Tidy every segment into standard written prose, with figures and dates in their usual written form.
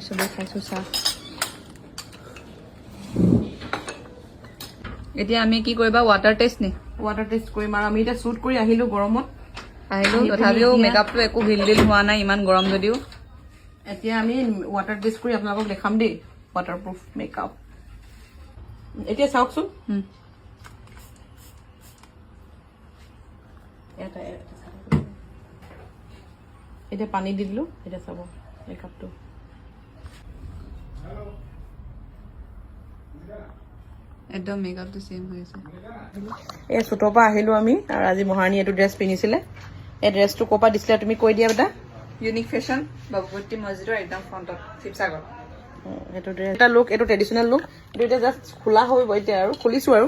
সবে খাইছোঁ চাহ এতিয়া আমি কি কৰিবা ৱাটাৰ টেষ্ট নি ৱাটাৰ টেষ্ট কৰিম আৰু আমি এতিয়া শ্বুট কৰি আহিলোঁ গৰমত আহিলোঁ তথাপিও মেকআপটো একো হিল ডিল হোৱা নাই ইমান গৰম যদিও এতিয়া আমি ৱাটাৰ টেষ্ট কৰি আপোনালোকক দেখাম দেই ৱাটাৰপ্ৰুফ মেকআপ এতিয়া চাওকচোন এতিয়া পানী দি দিলোঁ এতিয়া চাব মেকআপটো একদম মেকআপটো চেম হৈ আছে এই শ্বুটৰ পৰা আহিলোঁ আমি আৰু আজি মহাৰাণী এইটো ড্ৰেছ পিন্ধিছিলে এই ড্ৰেছটো ক'ৰ পৰা দিছিলে তুমি কৈ দিয়া বেটা ইউনিক ফেশ্বন ভগৱতী মছজিদৰ একদম ফ্ৰণ্টত শিৱসাগৰ সেইটো ড্ৰেছ এটা লুক এইটো ট্ৰেডিশ্যনেল লুক এইটো এতিয়া জাষ্ট খোলা হৈ এতিয়া আৰু খুলিছোঁ আৰু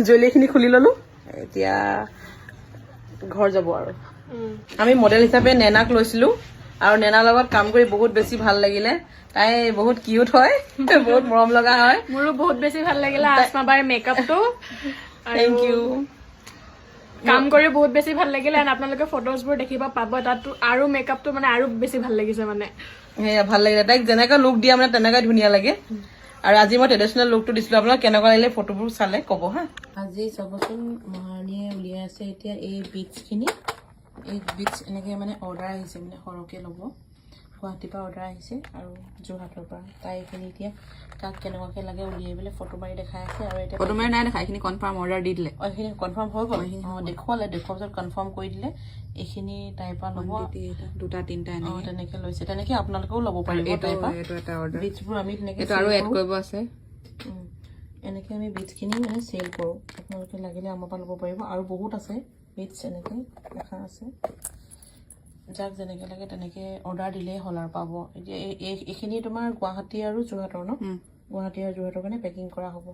জুৱেলাৰীখিনি খুলি ল'লোঁ এতিয়া ঘৰ যাব আৰু আমি মডেল হিচাপে নেনাক লৈছিলোঁ আৰু নেনাৰ লগত কাম কৰি বহুত বেছি ভাল লাগিলে তাই বহুত কিউট হয় বহুত মৰম লগা হয় মোৰো বহুত বেছি ভাল লাগিলে আজমাবাৰ মেকআপটো থেংক ইউ কাম কৰি বহুত বেছি ভাল লাগিলে এণ্ড আপোনালোকে ফটোজবোৰ দেখিব পাব তাতো আৰু মেকআপটো মানে আৰু বেছি ভাল লাগিছে মানে সেয়া ভাল লাগিলে তাইক যেনেকৈ লুক দিয়া মানে তেনেকৈ ধুনীয়া লাগে আৰু আজি মই ট্ৰেডিশ্যনেল লুকটো দিছিলোঁ আপোনাক কেনেকুৱা লাগিলে ফটোবোৰ চালে ক'ব হা আজি চাবচোন মহাৰাণীয়ে উলিয়াই আছে এতিয়া এই বিটছখিনি এই বিটছ এনেকৈ মানে অৰ্ডাৰ আহিছে মানে সৰহকৈ ল'ব গুৱাহাটীৰ পৰা অৰ্ডাৰ আহিছে আৰু যোৰহাটৰ পৰা তাই এইখিনি এতিয়া কাক কেনেকুৱাকৈ লাগে উলিয়াই পেলাই ফটো মাৰি দেখাই আছে আৰু এতিয়া ফটো মাৰি নাই দেখা এইখিনি কনফাৰ্ম অৰ্ডাৰ দি দিলে এইখিনি কনফাৰ্ম হৈ গ'ল দেখুৱালে দেখুৱাৰ পিছত কনফাৰ্ম কৰি দিলে এইখিনি তাইৰ পৰা ল'ব দুটা তিনিটা তেনেকৈ লৈছে তেনেকৈ আপোনালোকেও ল'ব পাৰিব তাইৰ পৰা এইটো এটা অৰ্ডাৰ বিটছবোৰ আমি তেনেকৈ এইটো আৰু এড কৰিব আছে এনেকৈ আমি বিটছখিনি মানে চেল কৰোঁ আপোনালোকে লাগিলে আমাৰ পৰা ল'ব পাৰিব আৰু বহুত আছে বিটছ এনেকৈ দেখা আছে যাক যেনেকৈ লাগে তেনেকৈ অৰ্ডাৰ দিলেই হ'ল আৰু পাব এতিয়া এইখিনি তোমাৰ গুৱাহাটী আৰু যোৰহাটৰ ন গুৱাহাটী আৰু যোৰহাটৰ কাৰণে পেকিং কৰা হ'ব